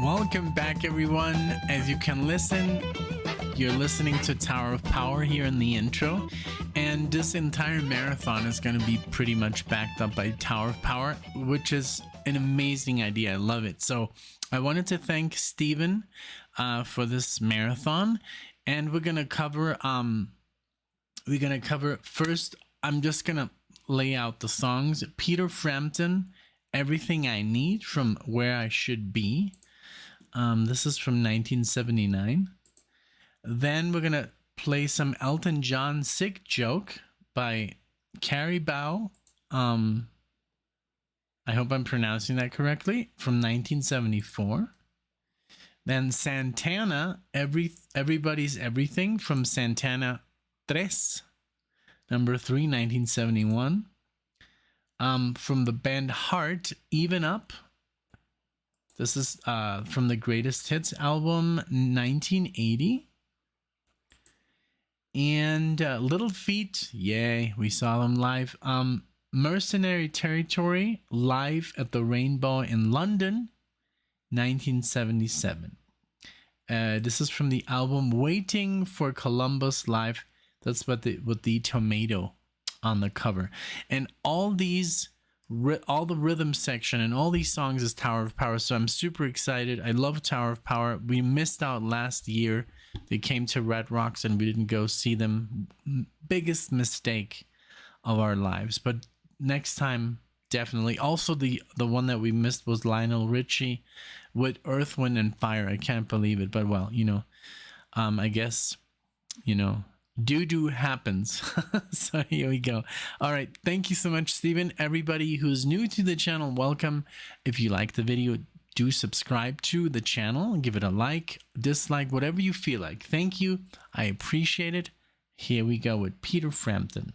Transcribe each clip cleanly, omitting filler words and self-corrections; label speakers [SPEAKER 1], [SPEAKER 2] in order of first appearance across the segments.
[SPEAKER 1] Welcome back, everyone. As you can listen, you're listening to Tower of Power here in the intro. And this entire marathon is going to be pretty much backed up by Tower of Power, which is an amazing idea. I love it. So I wanted to thank Steven for this marathon. And we're going to cover first, I'm just going to lay out the songs. Peter Frampton, Everything I Need, from Where I Should Be. This is from 1979. Then we're going to play some Elton John, Sick Joke by Carrie Bow. I hope I'm pronouncing that correctly, from 1974. Then Santana, Everybody's Everything, from Santana 3, number 3, 1971. From the band Heart, Even Up. This is from the Greatest Hits album, 1980. And Little Feat, yay, we saw them live. Mercenary Territory, live at the Rainbow in London, 1977. This is from the album Waiting for Columbus Live. That's with the tomato on the cover. And all the rhythm section and all these songs is Tower of Power. So I'm super excited. I love Tower of Power. We missed out last year. They came to Red Rocks and we didn't go see them. Biggest mistake of our lives. But next time, definitely. Also, the one that we missed was Lionel Richie with Earth, Wind, and Fire. I can't believe it. But well, I guess, doo-doo happens. So here we go. All right. Thank you so much, Steven. Everybody who's new to the channel, welcome. If you like the video, do subscribe to the channel. Give it a like, dislike, whatever you feel like. Thank you. I appreciate it. Here we go with Peter Frampton.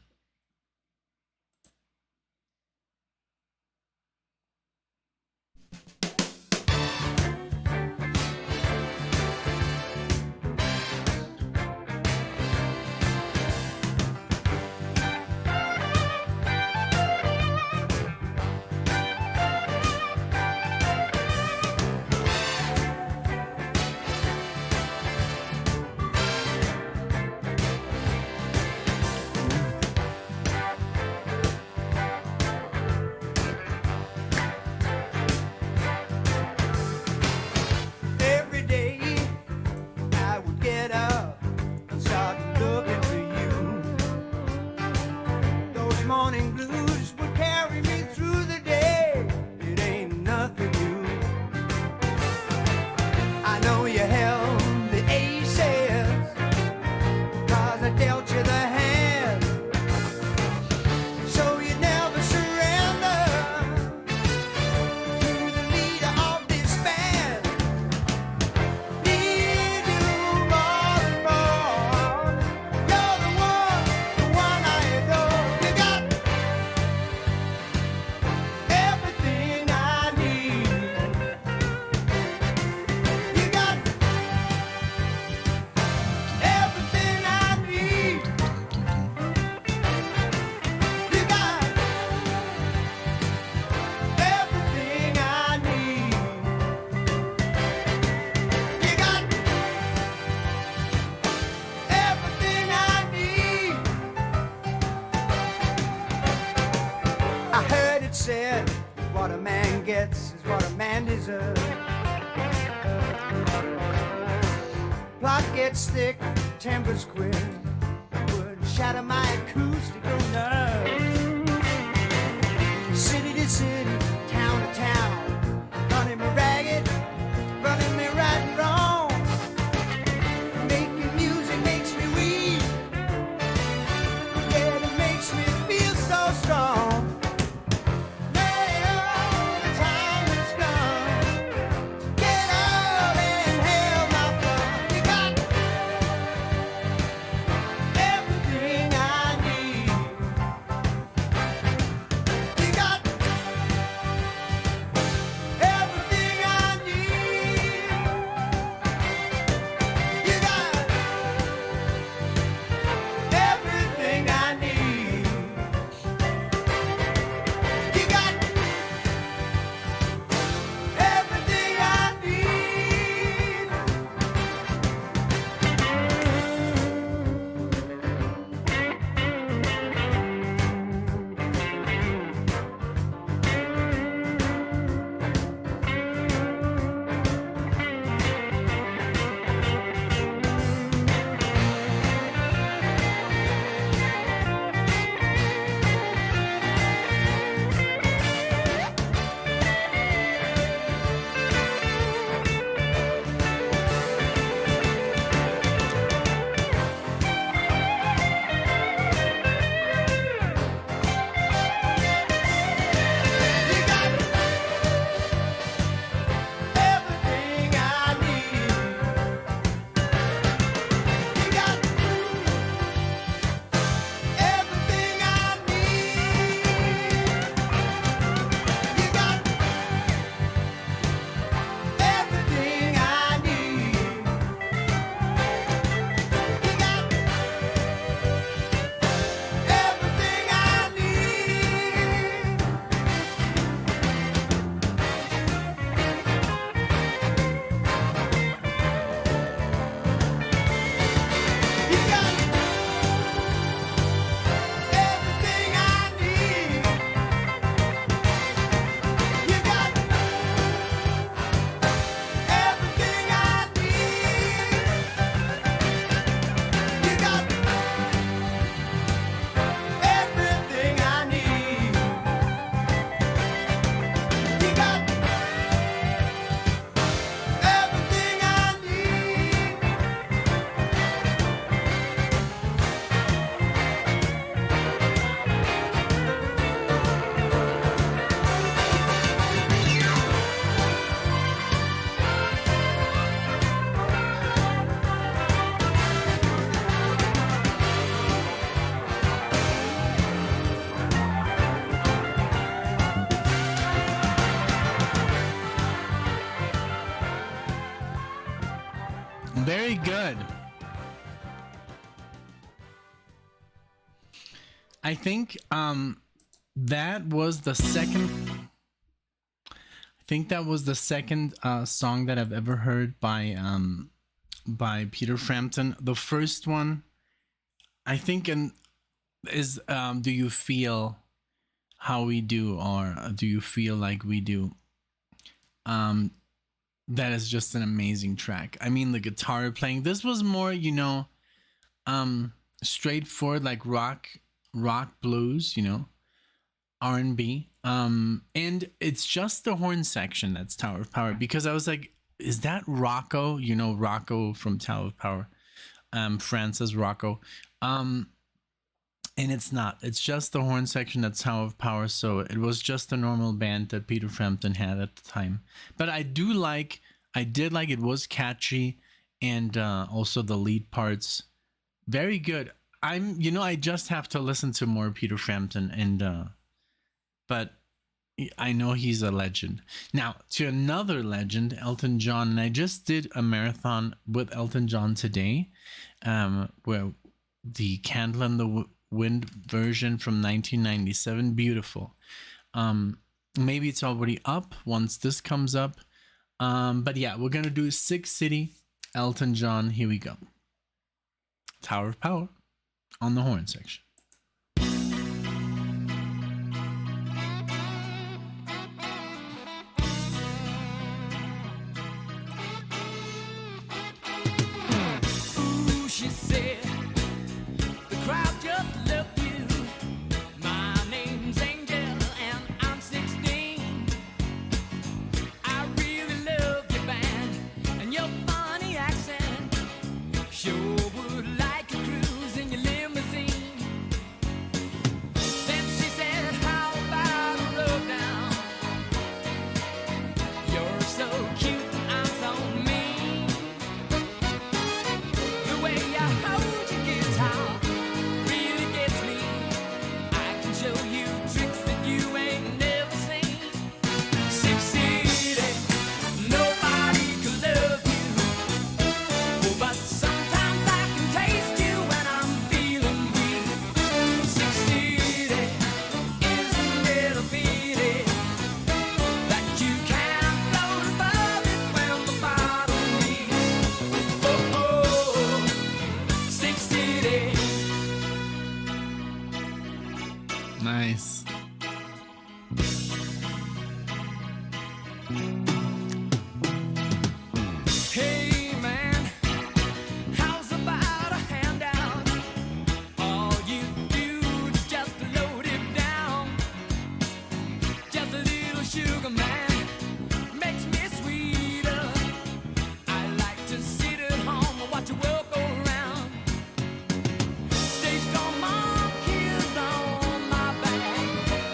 [SPEAKER 2] Said what a man gets is what a man deserves. Plot gets thick, tempers quick, would shatter my acoustical nerves. City to city, town to town, running me ragged, running me right and wrong. Making music makes me weak, yeah, it makes me feel so strong.
[SPEAKER 1] Very good. I think that was the second. I think that was the second song that I've ever heard by Peter Frampton. The first one, I think, is "Do You Feel How We Do" or "Do You Feel Like We Do." That is just an amazing track. I mean, the guitar playing. This was more, straightforward, like rock blues, R&B. And it's just the horn section that's Tower of Power, because I was like, is that Rocco? Rocco from Tower of Power, Francis Rocco. And it's not. It's just the horn section that's Tower of Power. So it was just a normal band that Peter Frampton had at the time. But I did like it was catchy, and also the lead parts, very good. I just have to listen to more Peter Frampton, and but I know he's a legend. Now to another legend, Elton John, and I just did a marathon with Elton John today, where the Candle in the Wind version from 1997, beautiful. Maybe it's already up once this comes up, but yeah, we're gonna do Sick City, Elton John. Here we go. Tower of Power on the horn section.
[SPEAKER 2] Ooh, she said, the crowd just loved you. My name's Angel and I'm 16. I really love your band and your funny accent. Sure would like a cruise in your limousine. Then she said, how about a rub down? You're so cute and I'm so mean. The way I hold your guitar really gets me. I can show you tricks that you ain't never seen. Sick City, nobody can love you. Oh, but sometimes I can taste you when I'm feeling weak. Sick City, isn't it a pity that you can't float above it when the bottom leaves? Oh, Sick City.
[SPEAKER 1] Nice.
[SPEAKER 2] Hey man, how's about a handout? All you do is just load it down. Just a little sugar man makes me sweeter. I like to sit at home and watch you work around. Stay strong, mom, kids on my back.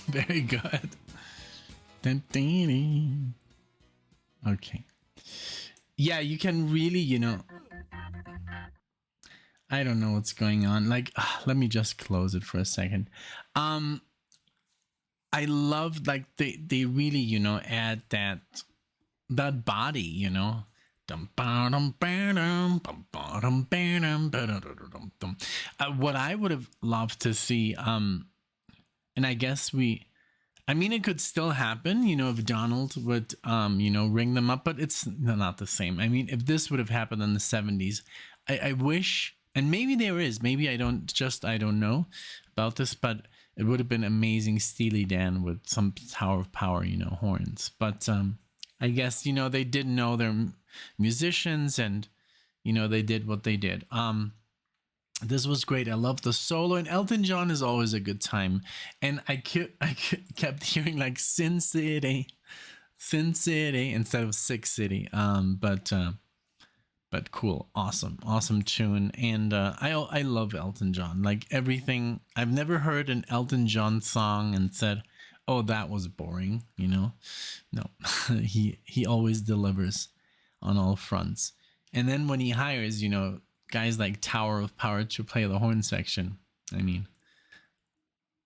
[SPEAKER 1] Very good. Okay. Yeah, you can really, I don't know what's going on. Like, let me just close it for a second. I love like they really, add that body, what I would have loved to see, and I guess I mean, it could still happen, if Donald would, ring them up, but it's not the same. I mean, if this would have happened in the 70s, I wish, and maybe there is, maybe I don't know about this, but it would have been amazing Steely Dan with some Tower of Power, horns. But I guess, they did know their musicians and, they did what they did. This was great. I love the solo, and Elton John is always a good time. And I kept hearing like Sin City instead of Sick City. But cool, awesome tune. And I love Elton John. Like everything. I've never heard an Elton John song and said, "Oh, that was boring." No, he always delivers on all fronts. And then when he hires, guys like Tower of Power to play the horn section, I mean,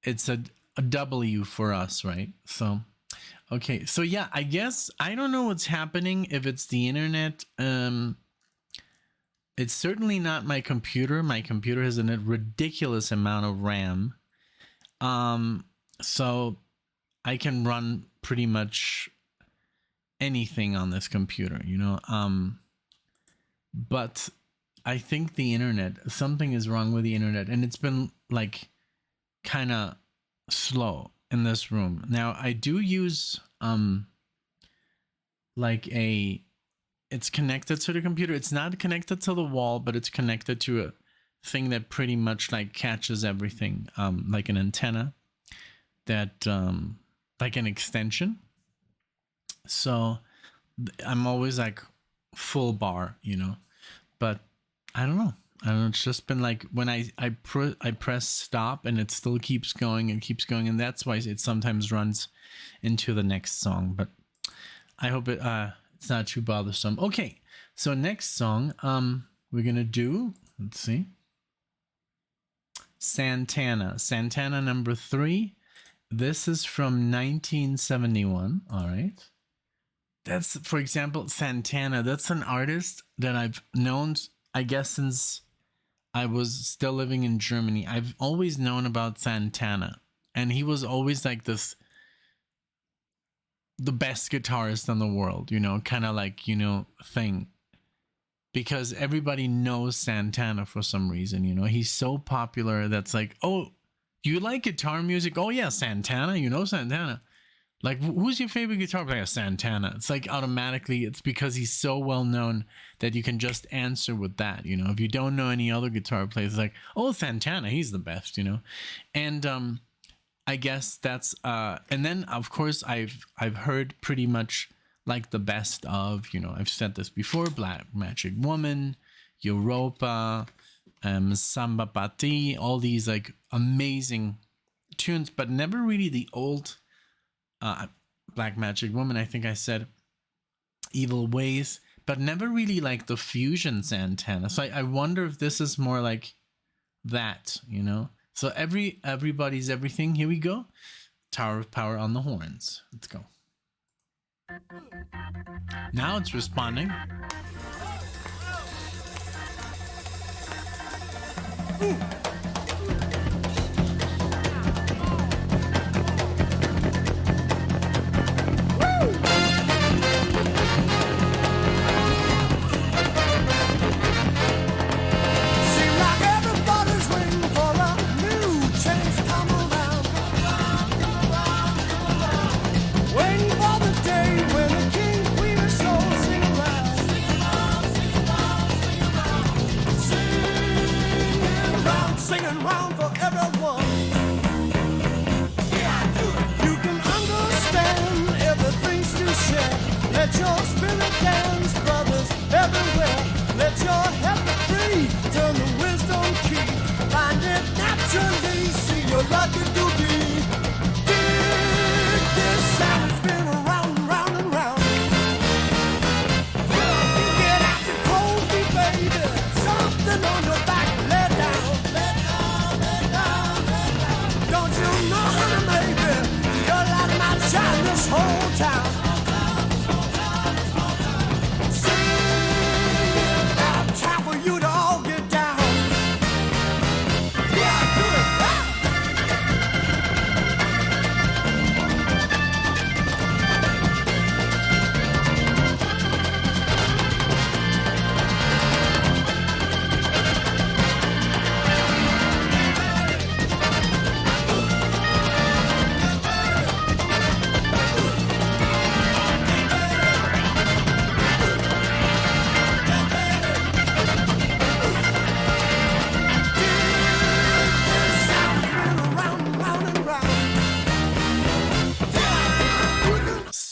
[SPEAKER 1] it's a W for us, right? So, okay. So yeah, I guess I don't know what's happening, if it's the internet. It's certainly not my computer. My computer has a ridiculous amount of RAM. So I can run pretty much anything on this computer, but I think the internet, something is wrong with the internet, and it's been like kind of slow in this room. Now I do use it's connected to the computer. It's not connected to the wall, but it's connected to a thing that pretty much like catches everything, like an antenna that like an extension. So I'm always like full bar, but I don't know. It's just been like when I press stop and it still keeps going and keeps going, and that's why it sometimes runs into the next song. But I hope it's not too bothersome. Okay, so next song we're gonna do. Let's see. Santana number 3. This is from 1971. All right. That's, for example, Santana. That's an artist that I've known, I guess, since I was still living in Germany. I've always known about Santana, and he was always like the best guitarist in the world, kind of like, thing. Because everybody knows Santana for some reason, he's so popular that's like, oh, you like guitar music? Oh yeah, Santana, Santana. Like, who's your favorite guitar player? Santana. It's like automatically, it's because he's so well known that you can just answer with that. If you don't know any other guitar players, it's like, oh, Santana, he's the best, And I guess that's and then of course I've heard pretty much like the best of, I've said this before, Black Magic Woman, Europa, Samba Pati, all these like amazing tunes, but never really the old Black Magic Woman. I think I said Evil Ways, but never really like the fusion Santana. So I wonder if this is more like that, So everybody's everything. Here we go. Tower of Power on the horns. Let's go. Now it's responding. Ooh.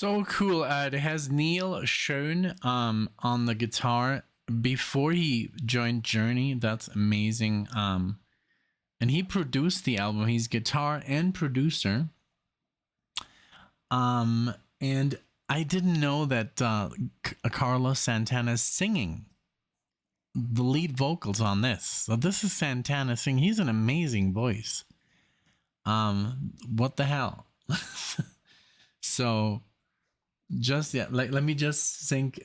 [SPEAKER 1] So cool. It has Neil Schon on the guitar before he joined Journey. That's amazing. And he produced the album. He's guitar and producer. And I didn't know that Carlos Santana is singing the lead vocals on this. So this is Santana singing. He's an amazing voice. What the hell? So just let me just sink.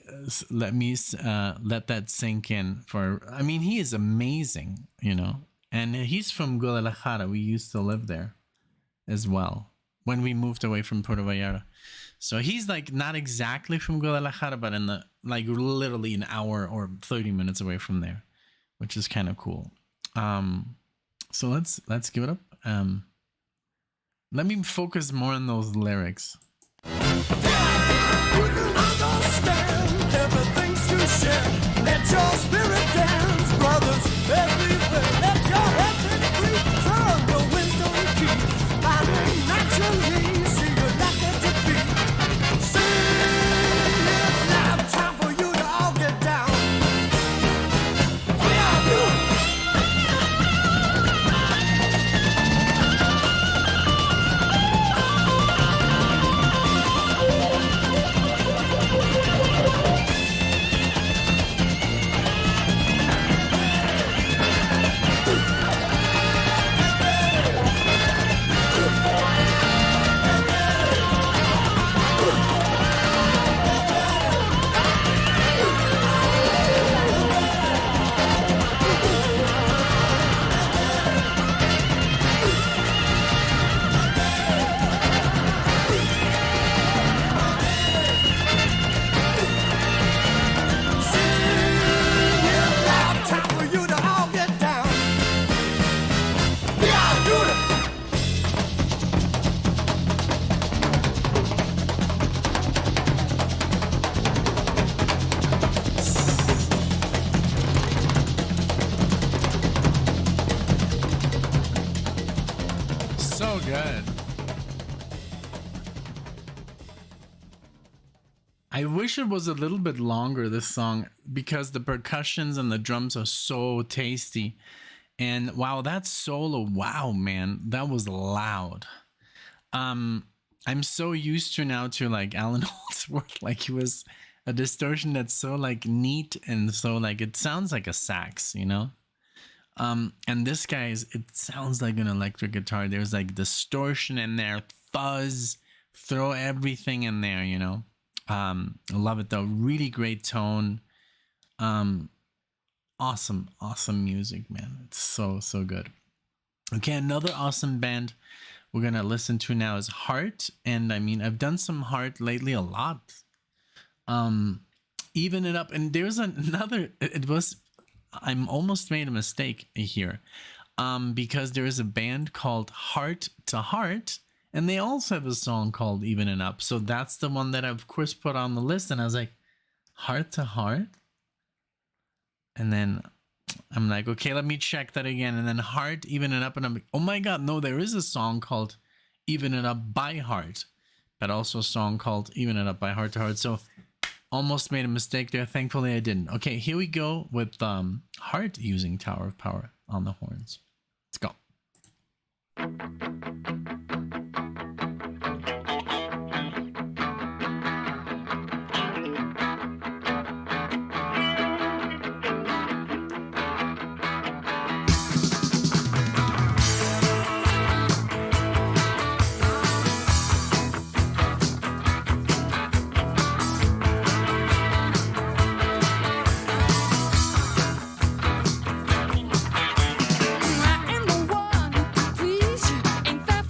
[SPEAKER 1] Let me let that sink in. I mean, he is amazing, you know. And he's from Guadalajara. We used to live there as well when we moved away from Puerto Vallarta. So he's like not exactly from Guadalajara, but in the like literally an hour or 30 minutes away from there, which is kind of cool. So let's give it up. Let me focus more on those lyrics.
[SPEAKER 2] You can understand everything's to share. Let your spirit dance, brothers, everywhere. Let your head free, turn the wisdom key. Finding naturally, see you're lucky to be. Sing it loud, time for you to all get down. Yeah, you.
[SPEAKER 1] So good. I wish it was a little bit longer, this song, because the percussions and the drums are so tasty. And wow, that solo, wow, man, that was loud. I'm so used to now to like Alan Holdsworth, like he was a distortion that's so like neat and so like it sounds like a sax, you know? And this guy's, it sounds like an electric guitar. There's like distortion in there, fuzz, throw everything in there, you know? I love it though. Really great tone. Awesome music, man. It's so good. Okay, another awesome band we're gonna listen to now is Heart. And I mean, I've done some Heart lately a lot. Even It Up, and there's another, I'm almost made a mistake here. Because there is a band called Heart to Heart, and they also have a song called Even It Up. So that's the one that I, of course, put on the list. And I was like, Heart to Heart? And then I'm like, okay, let me check that again. And then Heart, Even It Up. And I'm like, oh my God, no, there is a song called Even It Up by Heart, but also a song called Even It Up by Heart to Heart. So almost made a mistake there. Thankfully, I didn't. Okay, here we go with Heart using Tower of Power on the horns. Let's go.
[SPEAKER 2] I am the one who please you. Ain't that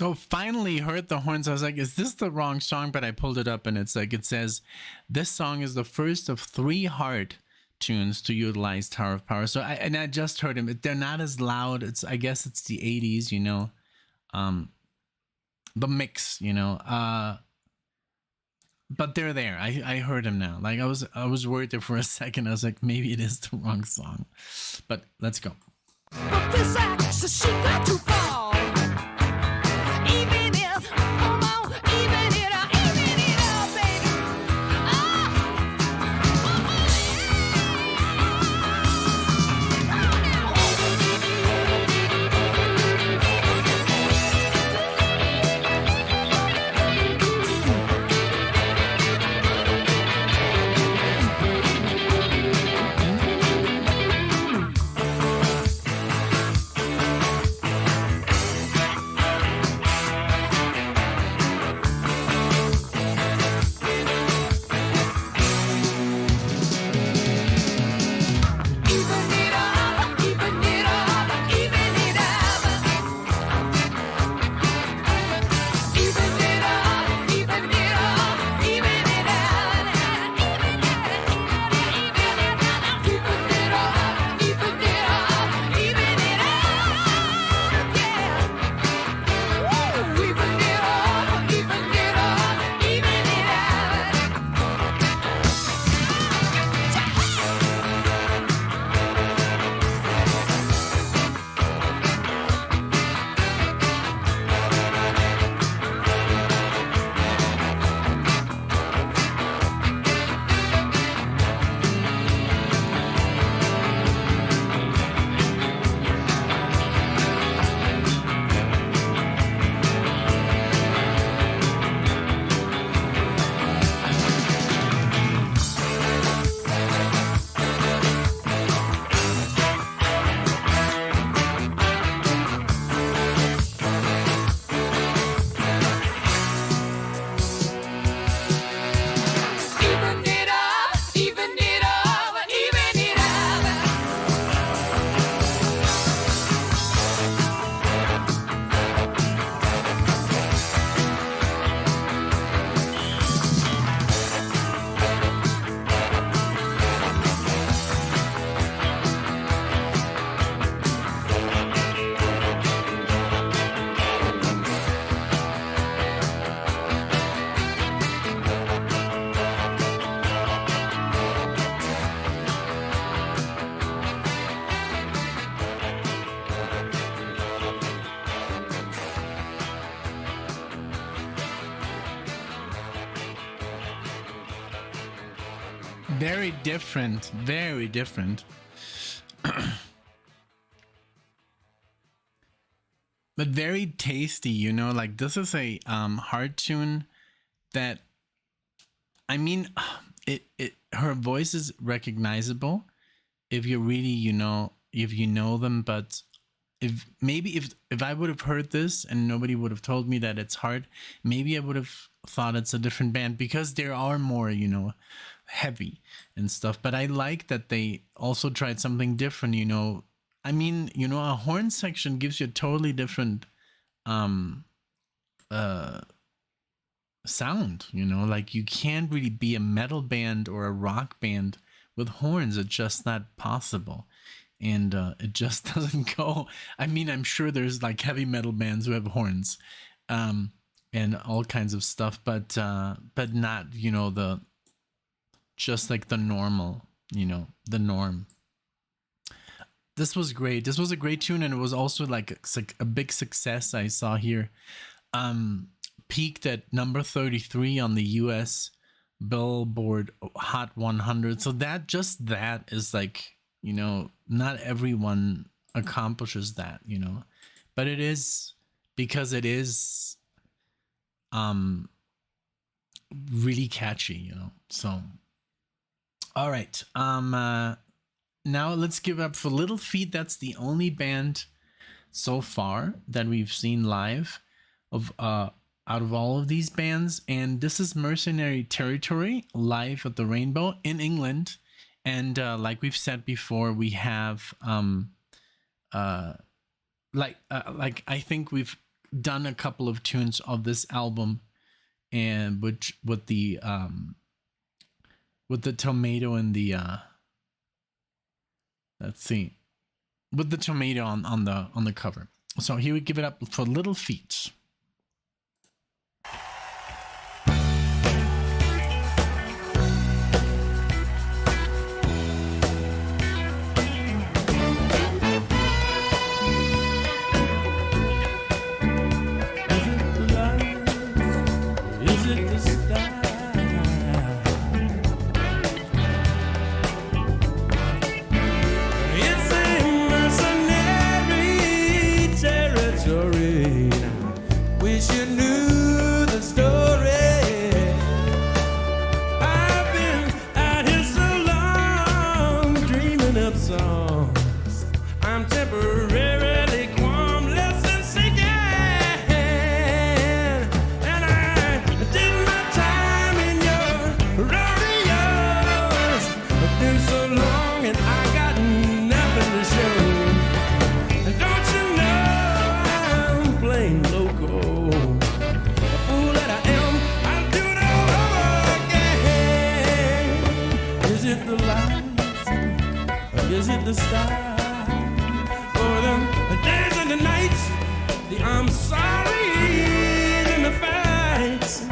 [SPEAKER 1] So finally heard the horns. I was like, is this the wrong song? But I pulled it up and it's like, it says, this song is the first of 3 hard tunes to utilize Tower of Power. So I just heard them. They're not as loud. I guess it's the 80s, you know, the mix, you know, but they're there. I heard him now. Like I was worried there for a second. I was like, maybe it is the wrong song, but let's go.
[SPEAKER 2] But this axe, she got too far. Even if, come on, even it up, baby.
[SPEAKER 1] Very different, very different. But very tasty, you know, like this is a hard tune that, I mean, her voice is recognizable if you really, you know, if you know them, but if I would have heard this and nobody would have told me that it's hard, maybe I would have thought it's a different band, because there are more, you know, heavy and stuff. But I like that they also tried something different, you know. I mean, you know, a horn section gives you a totally different sound, you know, like you can't really be a metal band or a rock band with horns. It's just not possible. And it just doesn't go. I mean, I'm sure there's like heavy metal bands who have horns and all kinds of stuff, but not, you know, the just like the normal, you know, the norm. This was great. This was a great tune, and it was also like a big success. I saw here, peaked at number 33 on the US Billboard Hot 100. So that is like, you know, not everyone accomplishes that, you know, but it is, because it is really catchy, you know. So all right, now let's give up for Little Feat. That's the only band so far that we've seen live of out of all of these bands, and this is Mercenary Territory live at the Rainbow in England. And like we've said before, we have like I think we've done a couple of tunes of this album, and which with the tomato and the let's see, with the tomato on the cover. So he would give it up for Little Feet.
[SPEAKER 3] Is it the stars or the days and the nights, the I'm sorry and the fights?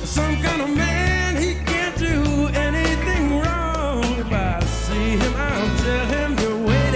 [SPEAKER 3] Some kind of man, he can't do anything wrong. If I see him, I'll tell him you're waiting.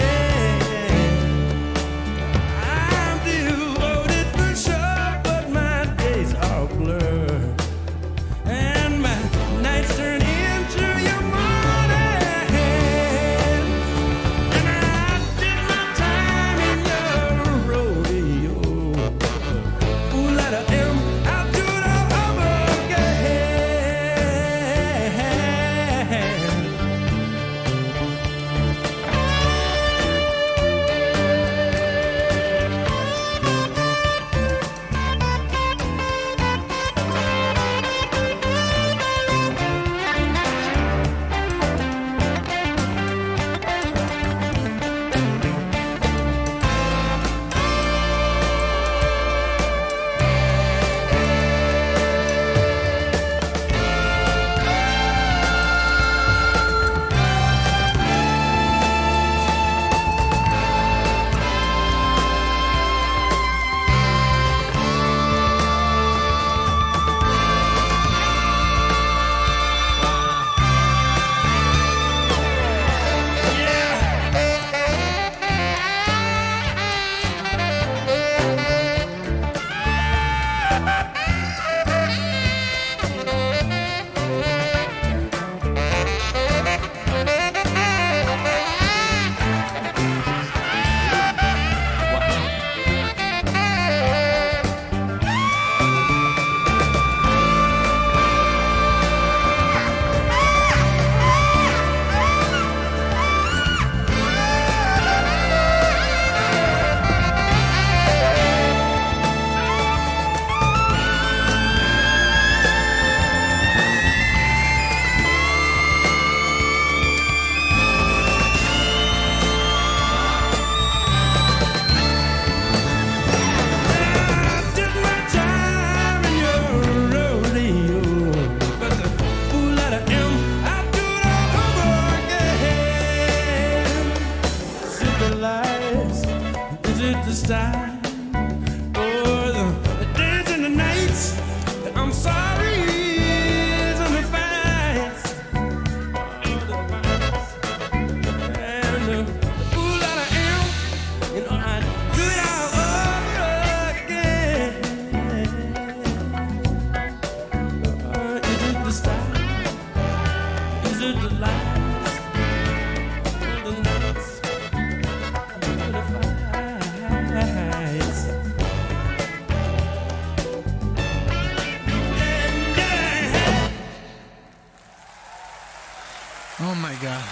[SPEAKER 1] Oh my God.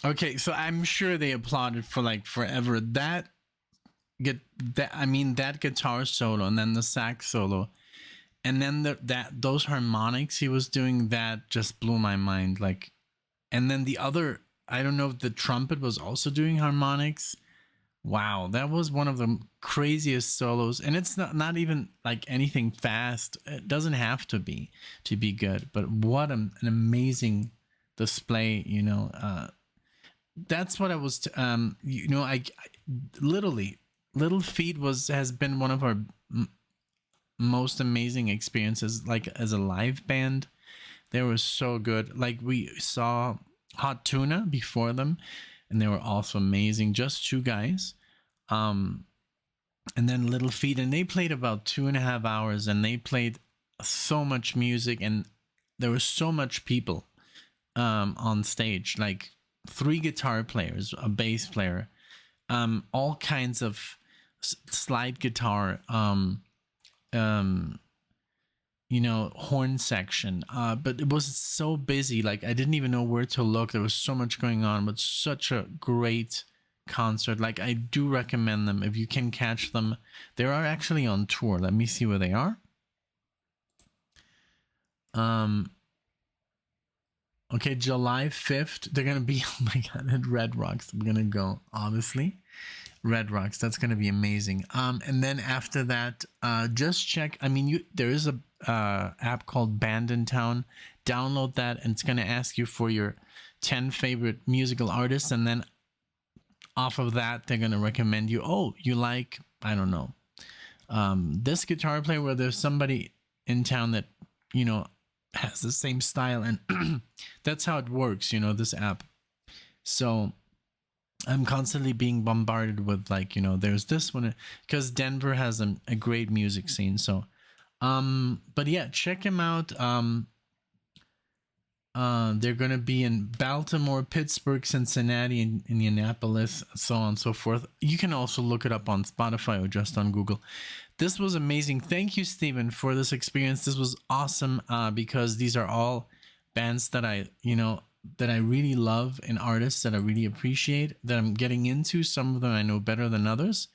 [SPEAKER 1] Okay, so I'm sure they applauded for like forever. That get that, I mean, that guitar solo and then the sax solo and then those harmonics he was doing, that just blew my mind. Like, and then the other, I don't know if the trumpet was also doing harmonics. Wow, that was one of the craziest solos, and it's not even like anything fast. It doesn't have to be good, but what an amazing display, you know. That's what I was you know, I literally, Little Feat has been one of our most amazing experiences, like as a live band. They were so good. Like, we saw Hot Tuna before them, and they were also amazing. Just two guys. And then Little Feat, and they played about 2.5 hours, and they played so much music, and there was so much people on stage, like 3 guitar players, a bass player, all kinds of slide guitar, you know, horn section, but it was so busy, like I didn't even know where to look. There was so much going on, but such a great concert. Like, I do recommend them if you can catch them. They are actually on tour. Let me see where they are. Okay, July 5th, they're gonna be, oh my god, at Red Rocks. I'm gonna go, obviously. Red Rocks, that's gonna be amazing. And then after that, just check, I mean, there is a app called Band in Town. Download that, and it's gonna ask you for your 10 favorite musical artists, and then off of that, they're gonna recommend you, oh, you like, I don't know, this guitar player, where there's somebody in town that, you know, has the same style, and that's how it works, you know, this app. So I'm constantly being bombarded with, like, you know, there's this one, because Denver has a great music scene. So but yeah, check him out. They're gonna be in Baltimore, Pittsburgh, Cincinnati, and Indianapolis, so on and so forth. You can also look it up on Spotify or just on Google. This was amazing. Thank you, Steven, for this experience. This was awesome, because these are all bands that I really love, and artists that I really appreciate, that I'm getting into. Some of them I know better than others,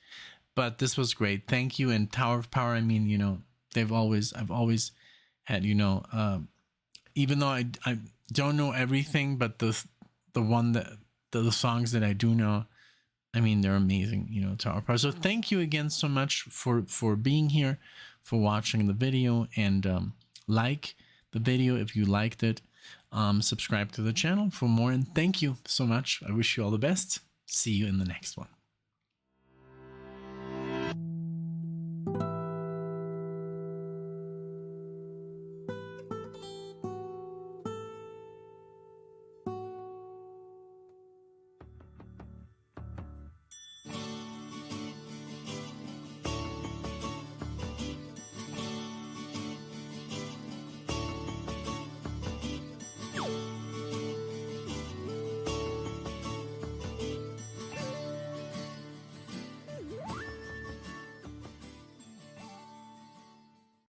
[SPEAKER 1] but this was great. Thank you. And Tower of Power, I mean, you know, I've always had, you know, even though I don't know everything, but the songs that I do know, I mean, they're amazing, you know, Tower of Power. So thank you again so much for being here, for watching the video, and like the video if you liked it. Subscribe to the channel for more, and thank you so much. I wish you all the best. See you in the next one.